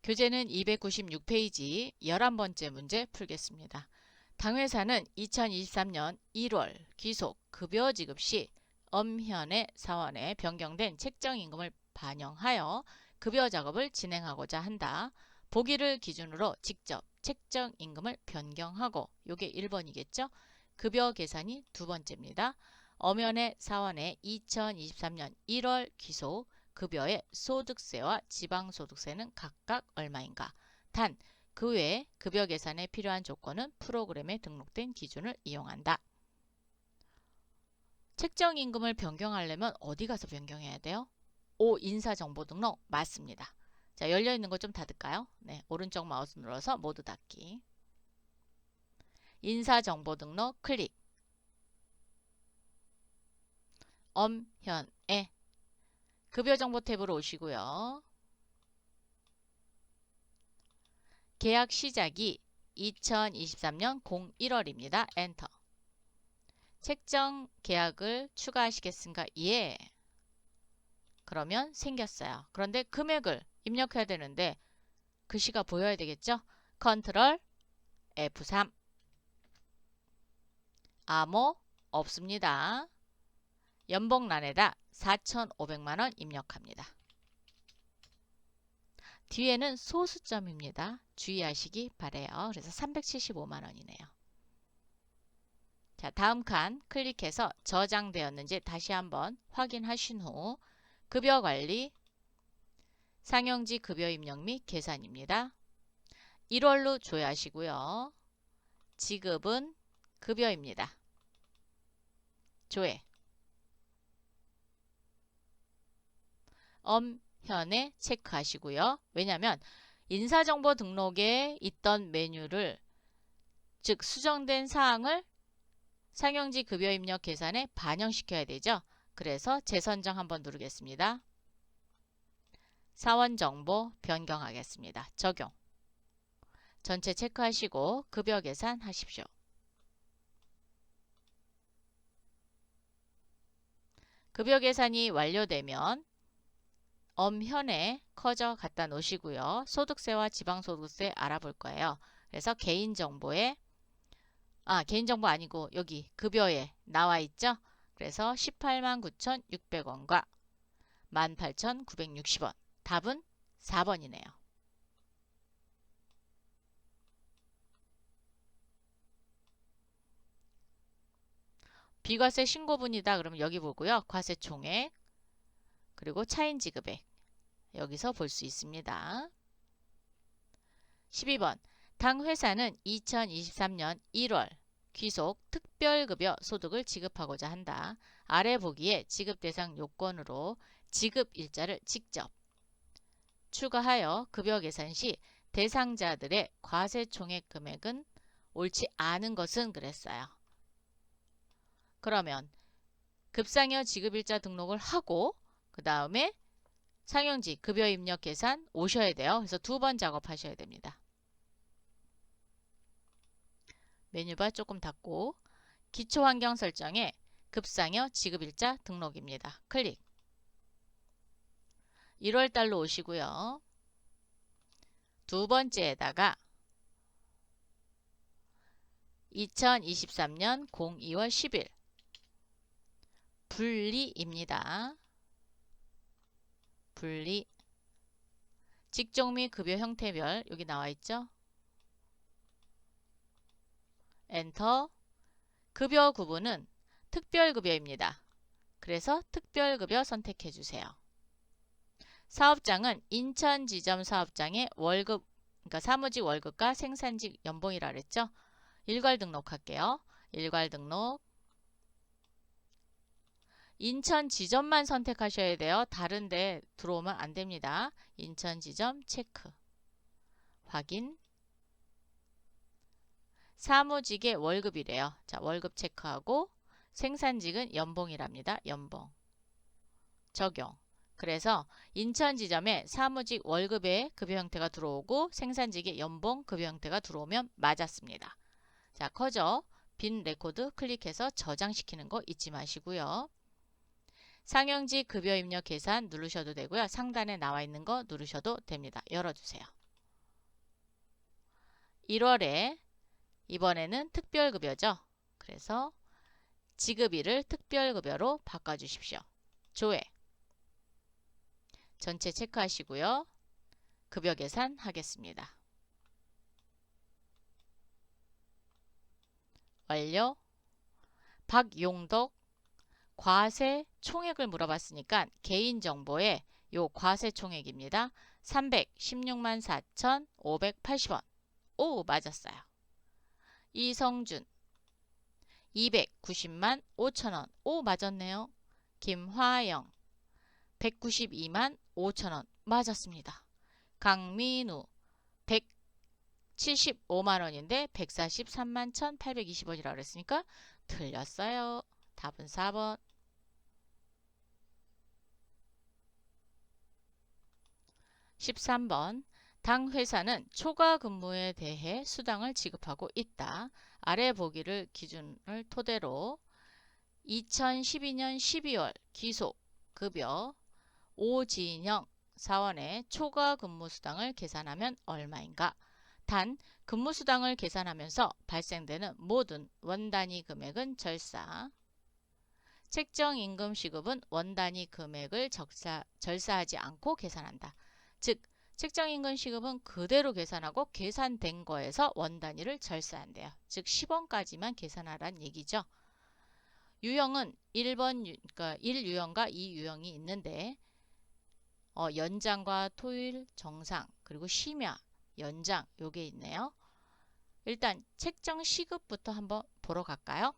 교재는 296페이지 11번째 문제 풀겠습니다. 당회사는 2023년 1월 귀속 급여 지급 시 엄현의 사원에 변경된 책정임금을 반영하여 급여 작업을 진행하고자 한다. 보기를 기준으로 직접 책정임금을 변경하고 요게 1번이겠죠. 급여 계산이 두 번째입니다. 엄현의 사원에 2023년 1월 귀속 급여의 소득세와 지방소득세는 각각 얼마인가? 단, 그 외에 급여 계산에 필요한 조건은 프로그램에 등록된 기준을 이용한다. 책정임금을 변경하려면 어디 가서 변경해야 돼요? 5. 인사정보 등록 맞습니다. 자, 열려있는 거 좀 닫을까요? 네, 오른쪽 마우스 눌러서 모두 닫기. 인사정보 등록 클릭. 엄현의 급여정보 탭으로 오시고요. 계약 시작이 2023년 01월입니다. 엔터. 책정 계약을 추가하시겠습니까? 예. 그러면 생겼어요. 그런데 금액을 입력해야 되는데 글씨가 보여야 되겠죠? 컨트롤 F3. 암호 없습니다. 연봉란에다 4,500만원 입력합니다. 뒤에는 소수점입니다. 주의하시기 바래요. 그래서 375만원이네요. 자, 다음 칸 클릭해서 저장되었는지 다시 한번 확인하신 후 급여관리, 상영지 급여 입력 및 계산입니다. 1월로 조회하시고요. 지급은 급여입니다. 조회. 엄현에 체크하시고요. 왜냐하면 인사정보 등록에 있던 메뉴를 즉 수정된 사항을 상영지 급여 입력 계산에 반영시켜야 되죠. 그래서 재선정 한번 누르겠습니다. 사원 정보 변경하겠습니다. 적용. 전체 체크하시고 급여 계산 하십시오. 급여 계산이 완료되면 엄현에 커져 갖다 놓으시고요. 소득세와 지방소득세 알아볼 거예요. 그래서 개인정보에 개인정보 아니고 여기 급여에 나와 있죠. 그래서 189,600원과 18,960원. 답은 4번이네요. 비과세 신고분이다. 그러면 여기 보고요. 과세총액 그리고 차인지급액 여기서 볼 수 있습니다. 12번 당 회사는 2023년 1월 귀속 특별급여 소득을 지급하고자 한다. 아래 보기에 지급 대상 요건으로 지급 일자를 직접 추가하여 급여 계산 시 대상자들의 과세총액 금액은 옳지 않은 것은 그랬어요. 그러면 급상여 지급일자 등록을 하고 그 다음에 상영지 급여 입력 계산 오셔야 돼요. 그래서 두 번 작업하셔야 됩니다. 메뉴바 조금 닫고 기초환경 설정에 급상여 지급일자 등록입니다. 클릭. 1월달로 오시고요. 두 번째에다가 2023년 02월 10일 분리입니다. 분리. 직종 및 급여 형태별 여기 나와 있죠. 엔터. 급여 구분은 특별급여입니다. 그래서 특별급여 선택해 주세요. 사업장은 인천지점 사업장의 월급, 그러니까 사무직 월급과 생산직 연봉이라 그랬죠. 일괄 등록할게요. 일괄 등록. 인천 지점만 선택하셔야 돼요. 다른 데 들어오면 안 됩니다. 인천 지점 체크. 확인. 사무직의 월급이래요. 자, 월급 체크하고 생산직은 연봉이랍니다. 연봉. 적용. 그래서 인천 지점에 사무직 월급의 급여 형태가 들어오고 생산직의 연봉 급여 형태가 들어오면 맞았습니다. 자, 커져. 빈 레코드 클릭해서 저장시키는 거 잊지 마시고요. 상영지 급여 입력 계산 누르셔도 되고요. 상단에 나와 있는 거 누르셔도 됩니다. 열어주세요. 1월에 이번에는 특별급여죠. 그래서 지급일을 특별급여로 바꿔주십시오. 조회. 전체 체크하시고요. 급여 계산 하겠습니다. 완료. 박용덕 과세 총액을 물어봤으니까 개인정보에 요 과세 총액입니다. 316만 4,580원. 오, 맞았어요. 이성준 290만 5천원. 오, 맞았네요. 김화영 192만 5천원. 맞았습니다. 강민우 175만원인데 143만 1,820원이라고 그랬으니까 틀렸어요. 답은 4번. 13번. 당 회사는 초과 근무에 대해 수당을 지급하고 있다. 아래 보기를 기준을 토대로 2012년 12월 기속 급여 오진영 사원의 초과 근무 수당을 계산하면 얼마인가? 단 근무수당을 계산하면서 발생되는 모든 원단위 금액은 절사. 책정임금 시급은 원단위 금액을 절사하지 않고 계산한다. 즉 책정임금 시급은 그대로 계산하고 계산된 거에서 원단위를 절사한대요. 즉 10원까지만 계산하란 얘기죠. 유형은 1번, 그러니까 1유형과 2유형이 있는데 연장과 토일, 정상, 그리고 심야, 연장 요게 있네요. 일단 책정 시급부터 한번 보러 갈까요?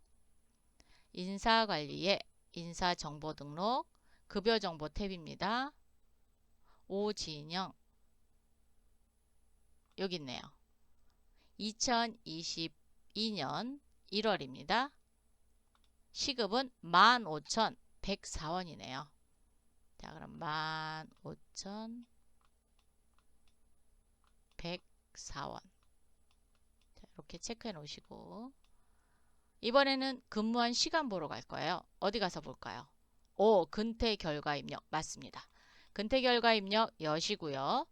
인사관리에 인사정보 등록, 급여정보 탭입니다. 오진영 여기 있네요. 2022년 1월입니다. 시급은 15,104원이네요. 자, 그럼 15,104원. 자, 이렇게 체크해 놓으시고 이번에는 근무한 시간 보러 갈 거예요. 어디 가서 볼까요? 오, 근태 결과 입력 맞습니다. 근태 결과 입력 여시고요.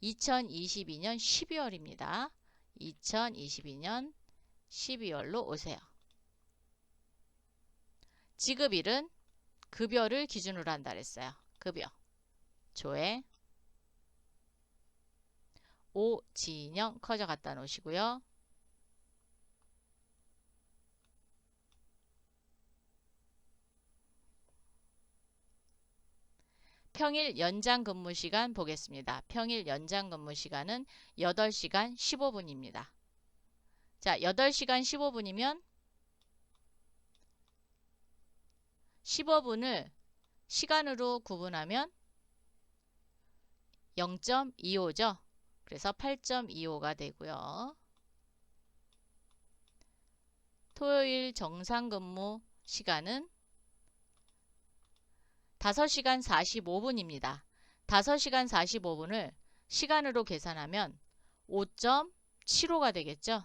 2022년 12월입니다. 2022년 12월로 오세요. 지급일은 급여를 기준으로 한다 그랬어요. 급여. 조회. 오진영 커져 갖다 놓으시고요. 평일 연장 근무 시간 보겠습니다. 평일 연장 근무 시간은 8시간 15분입니다. 자, 8시간 15분이면 15분을 시간으로 구분하면 0.25죠. 그래서 8.25가 되고요. 토요일 정상 근무 시간은 5시간 45분입니다. 5시간 45분을 시간으로 계산하면 5.75가 되겠죠.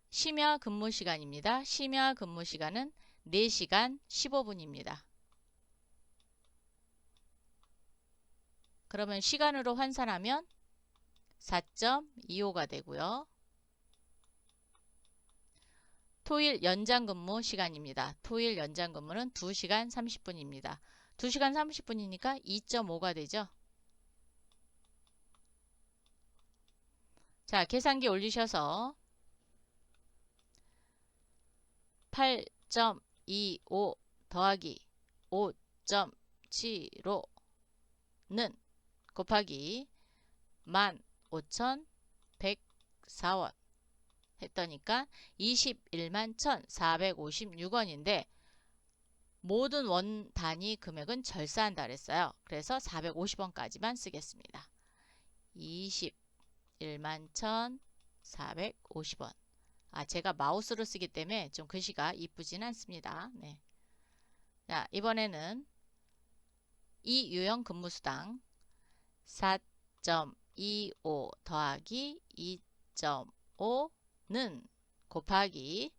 심야 근무 시간입니다. 심야 근무 시간은 4시간 15분입니다. 그러면 시간으로 환산하면 4.25가 되고요. 토일 연장 근무 시간입니다. 토일 연장 근무는 2시간 30분입니다. 2시간 30분이니까 2.5가 되죠. 자, 계산기 올리셔서 8.25 더하기 5.75는 곱하기 15,104원 했더니까 21만 1,456원인데 모든 원 단위 금액은 절사한다 그랬어요. 그래서 450원까지만 쓰겠습니다. 21만 1,450원. 아, 제가 마우스로 쓰기 때문에 좀 글씨가 이쁘진 않습니다. 네. 자, 이번에는 이 유형 근무수당 4.25 더하기 2.5는 곱하기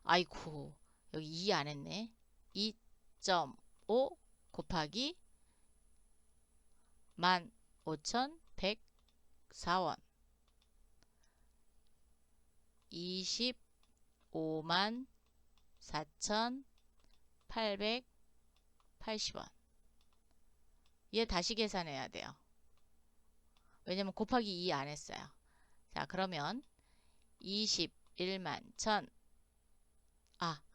아이고 여기 2 안 했네. 2.5 곱하기 15,104원 254,880원. 얘 다시 계산해야 돼요. 왜냐면 곱하기 2 안 했어요. 자, 그러면 21만 1,000.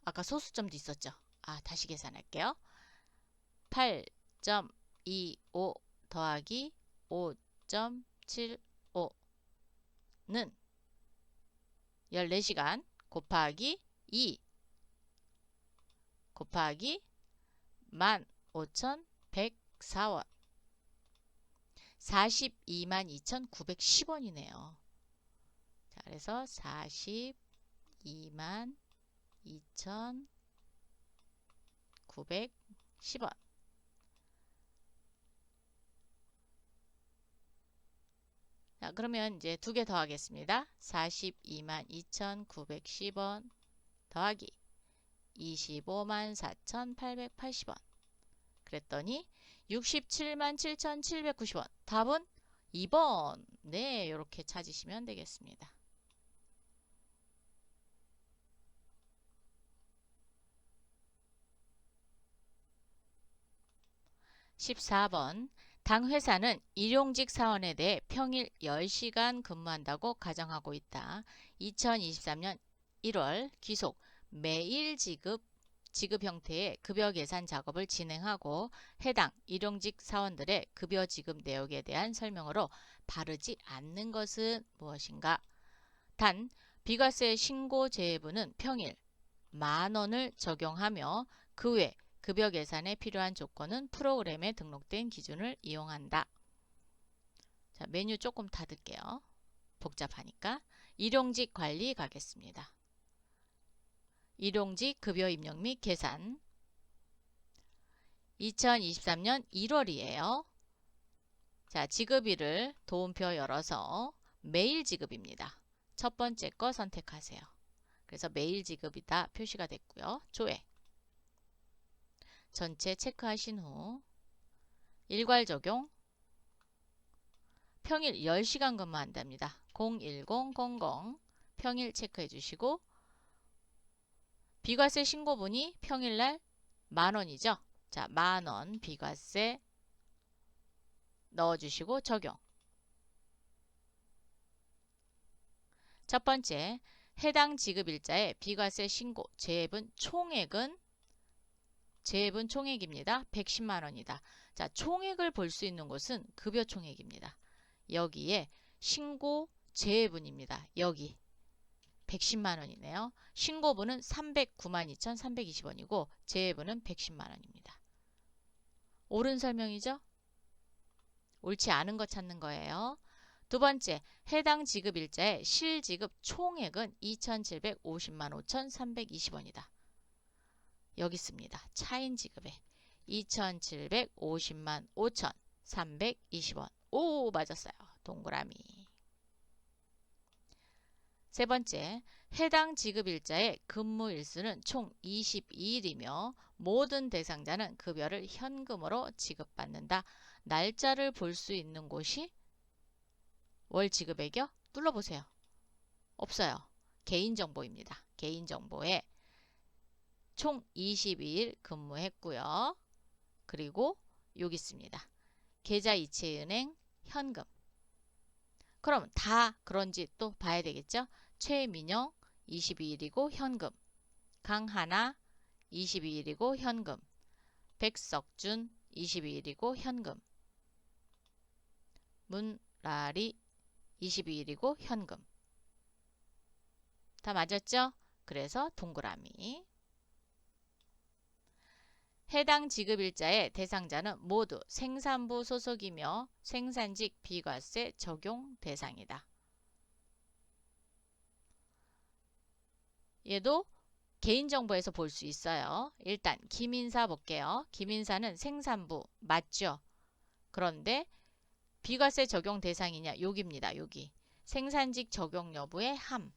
아까 소수점도 있었죠. 다시 계산할게요. 8.25 더하기 5.75는 14시간 곱하기 2 곱하기 15,104원 422,910원이네요. 자, 그래서 422,910원. 자, 그러면 이제 두 개 더 하겠습니다. 422,910원 더하기 254,880원. 그랬더니 677,790원. 답은 2번. 네, 이렇게 찾으시면 되겠습니다. 14번. 당 회사는 일용직 사원에 대해 평일 10시간 근무한다고 가정하고 있다. 2023년 1월 귀속 매일 지급 형태의 급여 계산 작업을 진행하고 해당 일용직 사원들의 급여 지급 내역에 대한 설명으로 바르지 않는 것은 무엇인가? 단, 비과세 신고 제외부는 평일 10,000원을 적용하며 그 외 급여 계산에 필요한 조건은 프로그램에 등록된 기준을 이용한다. 자, 메뉴 조금 닫을게요. 복잡하니까. 일용직 관리 가겠습니다. 일용직 급여 입력 및 계산 2023년 1월이에요. 자, 지급일을 도움표 열어서 매일 지급입니다. 첫 번째 거 선택하세요. 그래서 매일 지급이다 표시가 됐고요. 조회 전체 체크하신 후 일괄 적용 평일 10시간 근무한답니다. 01000 평일 체크해 주시고 비과세 신고분이 평일날 10,000원이죠. 자, 10,000원 비과세 넣어주시고 적용. 첫 번째, 해당 지급일자의 비과세 신고 제외분 총액은 총액입니다. 110만원이다. 자, 총액을 볼 수 있는 곳은 급여 총액입니다. 여기에 신고 제외분입니다. 여기 110만원이네요. 신고분은 392,320원이고 제외분은 110만원입니다. 옳은 설명이죠? 옳지 않은 거 찾는 거예요. 두 번째, 해당 지급일자의 실지급 총액은 2,750만 5,320원이다. 여기 있습니다. 차인 지급에 2,750만 5,320원. 오, 맞았어요. 동그라미. 세 번째, 해당 지급일자의 근무일수는 총 22일이며 모든 대상자는 급여를 현금으로 지급받는다. 날짜를 볼 수 있는 곳이 월 지급액이요? 눌러보세요. 없어요. 개인정보입니다. 개인정보에 총 22일 근무했고요. 그리고 여기 있습니다. 계좌이체은행 현금. 그럼 다 그런지 또 봐야 되겠죠? 최민영 22일이고 현금. 강하나 22일이고 현금. 백석준 22일이고 현금. 문라리 22일이고 현금. 다 맞았죠? 그래서 동그라미. 해당 지급일자의 대상자는 모두 생산부 소속이며 생산직 비과세 적용 대상이다. 얘도 개인정보에서 볼 수 있어요. 일단 김인사 볼게요. 김인사는 생산부 맞죠? 그런데 비과세 적용 대상이냐? 여기입니다. 여기. 생산직 적용 여부의 함.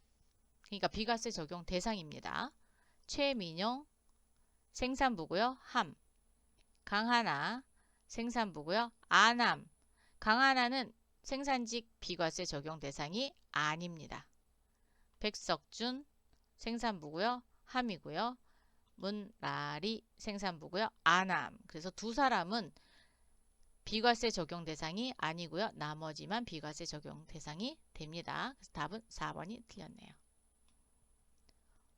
그러니까 비과세 적용 대상입니다. 최민영 생산부고요. 함. 강하나 생산부고요. 안함 강하나는 생산직 비과세 적용 대상이 아닙니다. 백석준 생산부고요. 함이고요. 문라리 생산부고요. 아남. 그래서 두 사람은 비과세 적용 대상이 아니고요. 나머지만 비과세 적용 대상이 됩니다. 그래서 답은 4번이 틀렸네요.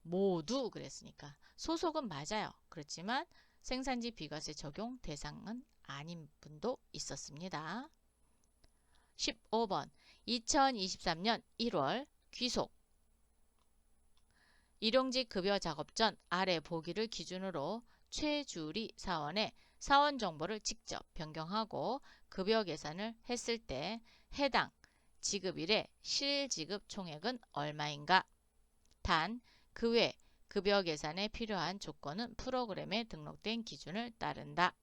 모두 그랬으니까 소속은 맞아요. 그렇지만 생산지 비과세 적용 대상은 아닌 분도 있었습니다. 15번 2023년 1월 귀속 일용직 급여 작업 전 아래 보기를 기준으로 최주리 사원의 사원 정보를 직접 변경하고 급여 계산을 했을 때 해당 지급일의 실지급 총액은 얼마인가? 단, 그 외 급여 계산에 필요한 조건은 프로그램에 등록된 기준을 따른다.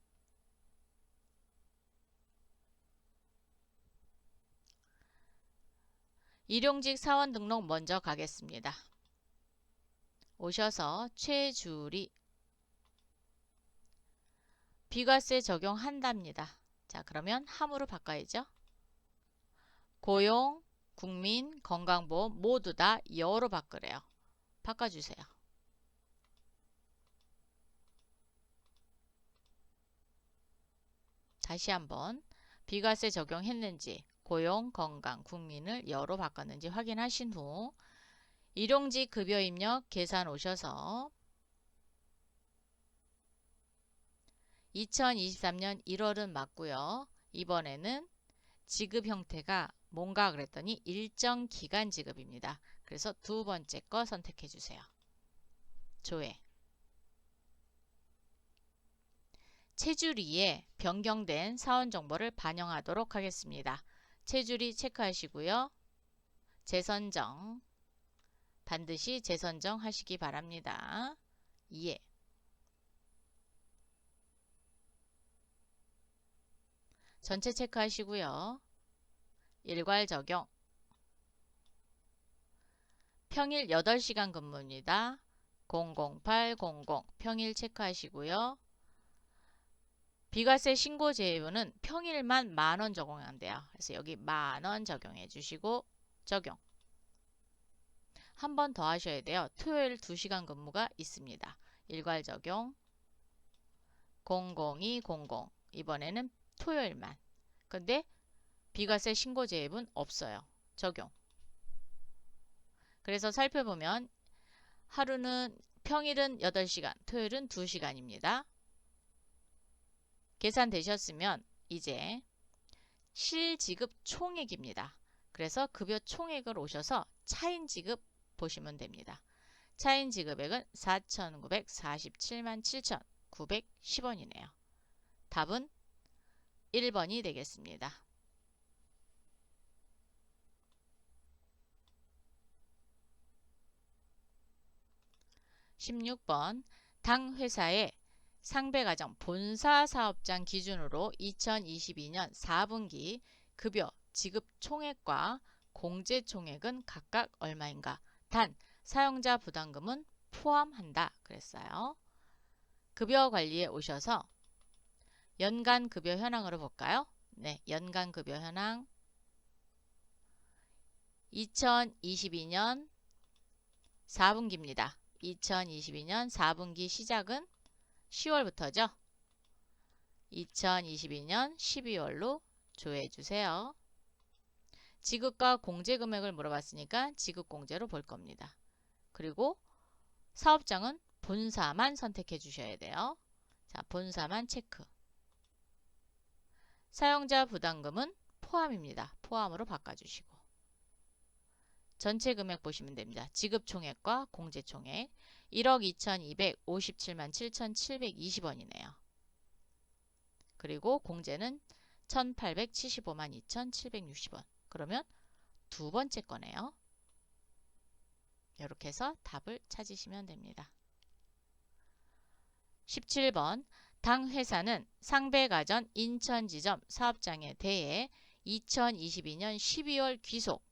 일용직 사원 등록 먼저 가겠습니다. 오셔서 최주리 비과세 적용한답니다. 자, 그러면 함으로 바꿔야죠. 고용, 국민, 건강보험 모두 다 여로 바꾸래요. 바꿔주세요. 다시 한번 비과세 적용했는지 고용, 건강, 국민을 여로 바꿨는지 확인하신 후 일용직 급여 입력 계산 오셔서 2023년 1월은 맞고요. 이번에는 지급 형태가 뭔가 그랬더니 일정 기간 지급입니다. 그래서 두 번째 거 선택해 주세요. 조회. 체주리에 변경된 사원 정보를 반영하도록 하겠습니다. 체주리 체크하시고요. 재선정. 반드시 재선정 하시기 바랍니다. 이해. 전체 체크하시고요. 일괄 적용. 평일 8시간 근무입니다. 00800 평일 체크하시고요. 비과세 신고 제외부는 평일만 만원 적용한대요. 그래서 여기 만원 적용해 주시고 적용. 한 번 더 하셔야 돼요. 토요일 2시간 근무가 있습니다. 일괄 적용 00200 이번에는 토요일만. 근데 비과세 신고 제외분 없어요. 적용. 그래서 살펴보면 하루는 평일은 8시간, 토요일은 2시간입니다. 계산되셨으면 이제 실지급 총액입니다. 그래서 급여 총액을 오셔서 차인 지급 보시면 됩니다. 차인 지급액은 4,947만 7,910원이네요. 답은 1번이 되겠습니다. 16번 당 회사의 상배가정 본사 사업장 기준으로 2022년 4분기 급여 지급 총액과 공제 총액은 각각 얼마인가? 단 사용자 부담금은 포함한다 그랬어요. 급여 관리에 오셔서 연간 급여 현황으로 볼까요? 네, 연간 급여 현황 2022년 4분기입니다. 2022년 4분기 시작은 10월부터죠. 2022년 12월로 조회해 주세요. 지급과 공제 금액을 물어봤으니까 지급 공제로 볼 겁니다. 그리고 사업장은 본사만 선택해 주셔야 돼요. 자, 본사만 체크. 사용자 부담금은 포함입니다. 포함으로 바꿔주시고. 전체 금액 보시면 됩니다. 지급 총액과 공제 총액 1억 2,257만 7,720원이네요. 그리고 공제는 1,875만 2,760원. 그러면 두 번째 거네요. 이렇게 해서 답을 찾으시면 됩니다. 17번 당 회사는 상배가전 인천지점 사업장에 대해 2022년 12월 귀속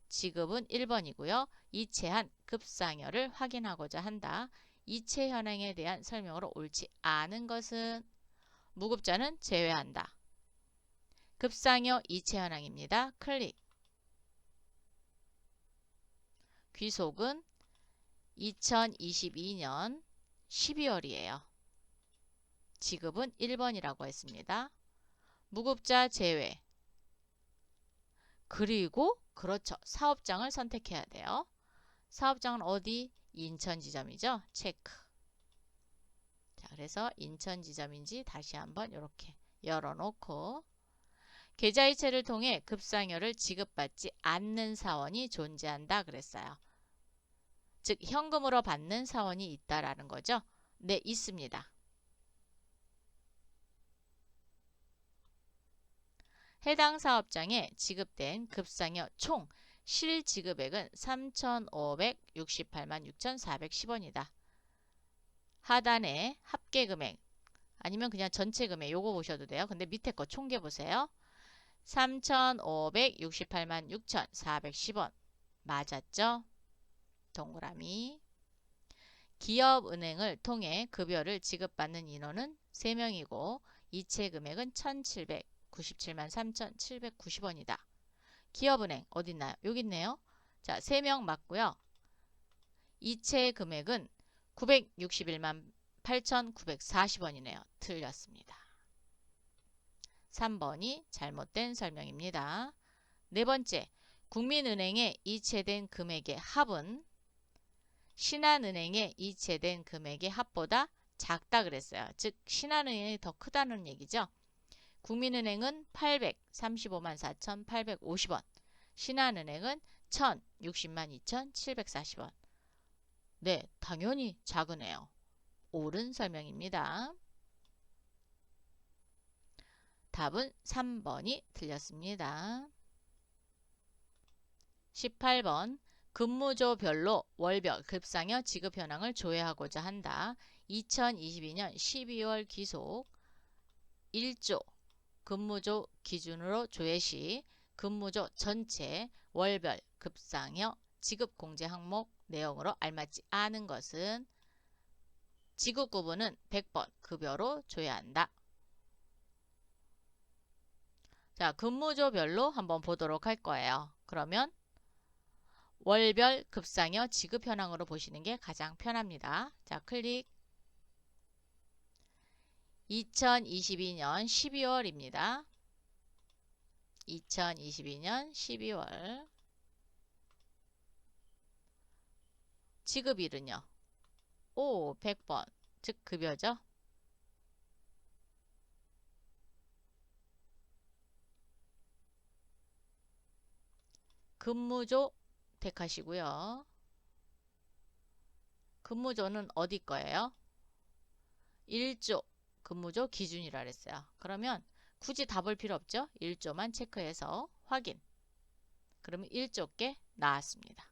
지급은 1번이고요. 이체한 급상여를 확인하고자 한다. 이체 현황에 대한 설명으로 옳지 않은 것은 무급자는 제외한다. 급상여 이체 현황입니다. 클릭. 귀속은 2022년 12월이에요. 지급은 1번이라고 했습니다. 무급자 제외. 그리고 그렇죠. 사업장을 선택해야 돼요. 사업장은 어디? 인천 지점이죠. 체크. 자, 그래서 인천 지점인지 다시 한번 이렇게 열어놓고 계좌이체를 통해 급상여를 지급받지 않는 사원이 존재한다 그랬어요. 즉 현금으로 받는 사원이 있다라는 거죠. 네, 있습니다. 해당 사업장에 지급된 급상여 총 실지급액은 3,568만 6,410원이다. 하단에 합계금액 아니면 그냥 전체 금액 요거 보셔도 돼요. 근데 밑에 거 총계 보세요. 3,568만 6,410원 맞았죠? 동그라미. 기업은행을 통해 급여를 지급받는 인원은 3명이고 이체 금액은 1,797만 3,790원이다. 기업은행 어딨나요? 여기 있네요. 자, 3명 맞고요. 이체 금액은 961만 8,940원이네요. 틀렸습니다. 3번이 잘못된 설명입니다. 네 번째, 국민은행에 이체된 금액의 합은 신한은행에 이체된 금액의 합보다 작다 그랬어요. 즉 신한은행이 더 크다는 얘기죠. 국민은행은 835만 4,850원, 신한은행은 1,060만 2,740원. 네, 당연히 작으네요. 옳은 설명입니다. 답은 3번이 틀렸습니다. 18번 근무조별로 월별 급상여 지급 현황을 조회하고자 한다. 2022년 12월 기속 1조 근무조 기준으로 조회 시 근무조 전체 월별 급상여 지급 공제 항목 내용으로 알맞지 않은 것은 지급 구분은 100번 급여로 조회한다. 자, 근무조별로 한번 보도록 할 거예요. 그러면 월별 급상여 지급 현황으로 보시는 게 가장 편합니다. 자, 클릭. 2022년 12월입니다. 2022년 12월 지급일은요. 100번, 즉 급여죠. 근무조 택하시고요. 근무조는 어디 거예요? 1조 근무조 기준이라 그랬어요. 그러면 굳이 다 볼 필요 없죠. 1조만 체크해서 확인. 그러면 1조께 나왔습니다.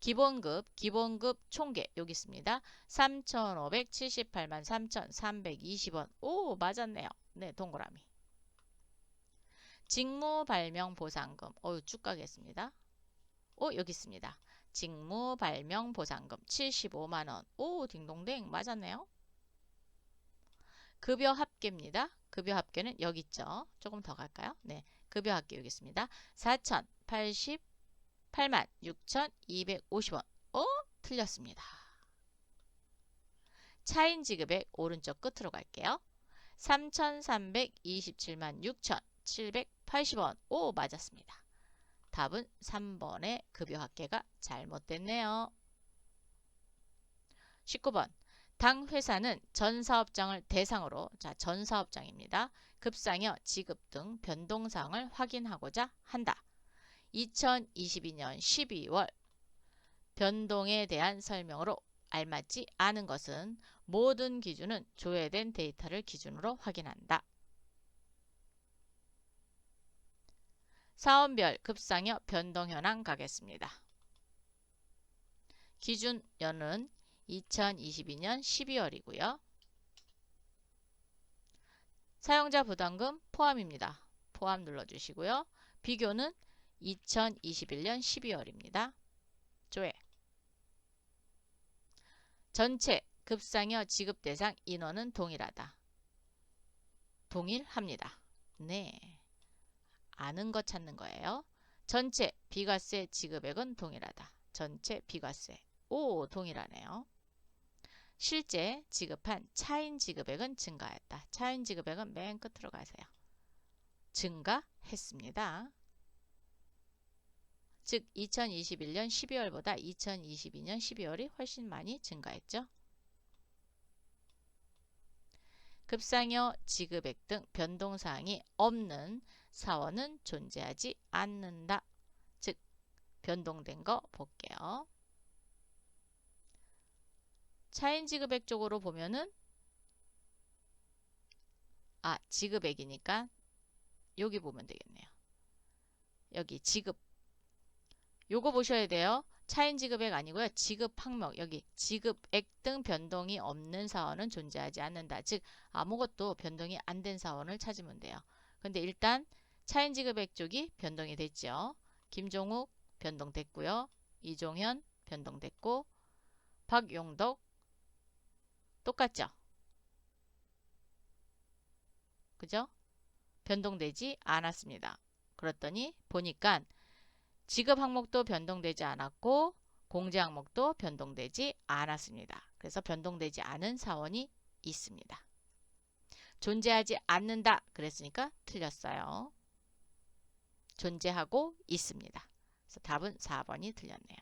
기본급 총계 여기 있습니다. 3,578만 3,320원. 오, 맞았네요. 네, 동그라미. 직무발명보상금. 쭉 가겠습니다. 여기 있습니다. 직무발명보상금 75만원. 오, 딩동댕 맞았네요. 급여 합계입니다. 급여 합계는 여기 있죠. 조금 더 갈까요? 네, 급여 합계 여기 있습니다. 4,088만 6,250원. 틀렸습니다. 차인 지급액 오른쪽 끝으로 갈게요. 3,327만 6,780원. 오, 맞았습니다. 답은 3번의 급여 합계가 잘못됐네요. 19번. 당 회사는 전 사업장을 대상으로, 자, 전 사업장입니다. 급상여, 지급 등 변동사항을 확인하고자 한다. 2022년 12월 변동에 대한 설명으로 알맞지 않은 것은 모든 기준은 조회된 데이터를 기준으로 확인한다. 사원별 급상여 변동 현황 가겠습니다. 기준연은 2022년 12월이고요. 사용자 부담금 포함입니다. 포함 눌러주시고요. 비교는 2021년 12월입니다. 조회. 전체 급상여 지급 대상 인원은 동일하다. 동일합니다. 네. 아는 거 찾는 거예요. 전체 비과세 지급액은 동일하다. 전체 비과세. 오, 동일하네요. 실제 지급한 차인 지급액은 증가했다. 차인 지급액은 맨 끝으로 가세요. 증가했습니다. 즉 2021년 12월보다 2022년 12월이 훨씬 많이 증가했죠. 급상여 지급액 등 변동사항이 없는 사원은 존재하지 않는다. 즉 변동된 거 볼게요. 차인 지급액 쪽으로 보면은 지급액이니까 여기 보면 되겠네요. 여기 지급. 요거 보셔야 돼요. 차인 지급액 아니고요. 지급 항목. 여기 지급액 등 변동이 없는 사원은 존재하지 않는다. 즉 아무것도 변동이 안 된 사원을 찾으면 돼요. 근데 일단 차인 지급액 쪽이 변동이 됐죠. 김종욱 변동됐고요. 이종현 변동됐고 박용덕 똑같죠? 그죠? 변동되지 않았습니다. 그랬더니 보니까 지급 항목도 변동되지 않았고 공제 항목도 변동되지 않았습니다. 그래서 변동되지 않은 사원이 있습니다. 존재하지 않는다 그랬으니까 틀렸어요. 존재하고 있습니다. 그래서 답은 4번이 틀렸네요.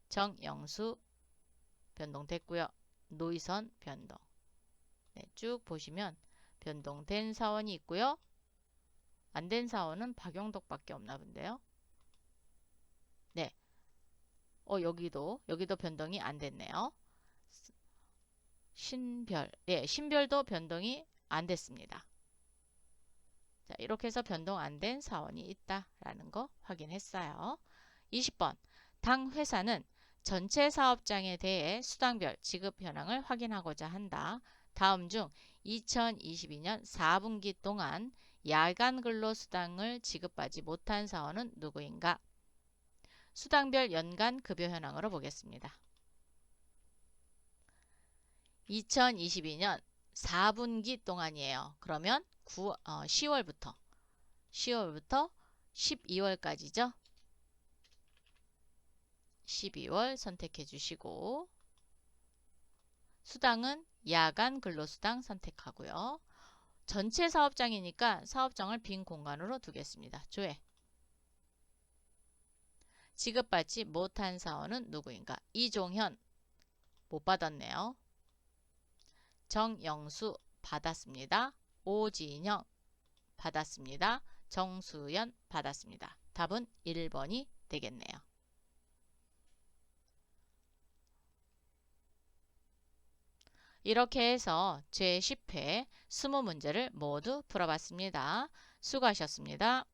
정영수 변동됐고요. 노희선 변동. 네, 쭉 보시면 변동된 사원이 있고요. 안 된 사원은 박용덕밖에 없나 본데요. 네. 여기도 변동이 안 됐네요. 신별. 예, 신별도 변동이 안 됐습니다. 자, 이렇게 해서 변동 안 된 사원이 있다라는 거 확인했어요. 20번. 당 회사는 전체 사업장에 대해 수당별 지급 현황을 확인하고자 한다. 다음 중 2022년 4분기 동안 야간 근로 수당을 지급받지 못한 사원은 누구인가? 수당별 연간 급여 현황으로 보겠습니다. 2022년 4분기 동안이에요. 그러면 10월부터 12월까지죠. 12월 선택해 주시고 수당은 야간 근로수당 선택하고요. 전체 사업장이니까 사업장을 빈 공간으로 두겠습니다. 조회. 지급받지 못한 사원은 누구인가? 이종현 못 받았네요. 정영수 받았습니다. 오진영 받았습니다. 정수연 받았습니다. 답은 1번이 되겠네요. 이렇게 해서 제10회 20문제를 모두 풀어봤습니다. 수고하셨습니다.